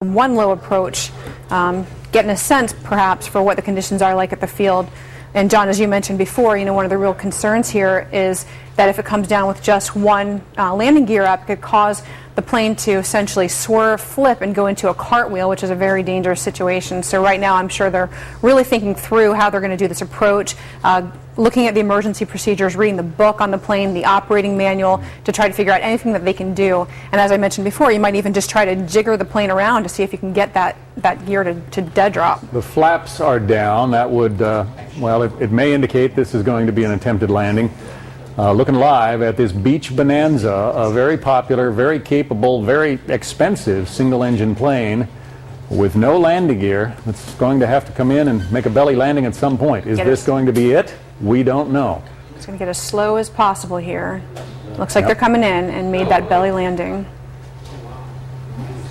One low approach, getting a sense perhaps for what the conditions are like at the field. And John, as you mentioned before, one of the real concerns here is that if it comes down with just one landing gear up, it could cause the plane to essentially swerve, flip, and go into a cartwheel, which is a very dangerous situation. So right now I'm sure they're really thinking through how they're going to do this approach, looking at the emergency procedures, reading the book on the plane, the operating manual, to try to figure out anything that they can do. And as I mentioned before, you might even just try to jigger the plane around to see if you can get that gear to dead drop. The flaps are down. That would, well, it may indicate this is going to be an attempted landing. Looking live at this Beech Bonanza, a very popular, very capable, very expensive single-engine plane with no landing gear. It's going to have to come in and make a belly landing at some point. Is this going to be it? We don't know. It's going to get as slow as possible here. Looks like they're coming in and made that belly landing.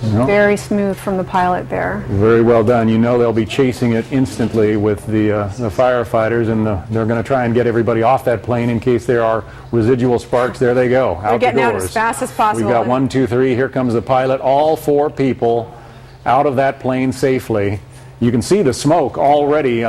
Very smooth from the pilot there. Very well done. They'll be chasing it instantly with the firefighters, and they're going to try and get everybody off that plane in case there are residual sparks. There they go, out they're getting the out doors. as fast as possible. We've got 1, 2, 3. Here comes the pilot. All 4 people out of that plane safely. You can see the smoke already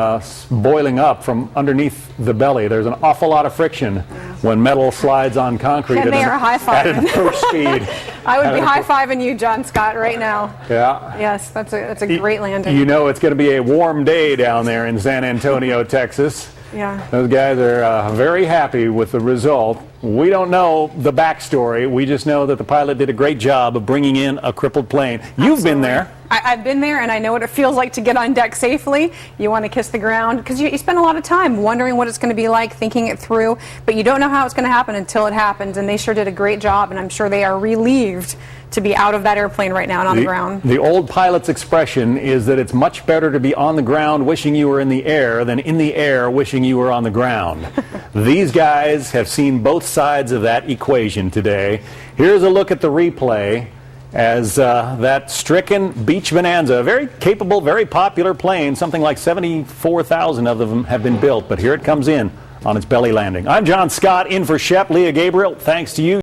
boiling up from underneath the belly. There's an awful lot of friction when metal slides on concrete and they are at an approach speed. I would be high-fiving you, John Scott, right now. Yeah. Yes, that's a great landing. It's going to be a warm day down there in San Antonio, Texas. Yeah. Those guys are very happy with the result. We don't know the backstory. We just know that the pilot did a great job of bringing in a crippled plane. You've been there. I've been there, and I know what it feels like to get on deck safely. You want to kiss the ground because you spend a lot of time wondering what it's going to be like, thinking it through, but you don't know how it's going to happen until it happens, and they sure did a great job, and I'm sure they are relieved to be out of that airplane right now and on the ground. The old pilot's expression is that it's much better to be on the ground wishing you were in the air than in the air wishing you were on the ground. These guys have seen both sides of that equation today. Here's a look at the replay as that stricken Beech Bonanza, a very capable, very popular plane, something like 74,000 of them have been built, but here it comes in on its belly landing. I'm John Scott, in for Shep. Leah Gabriel, thanks to you.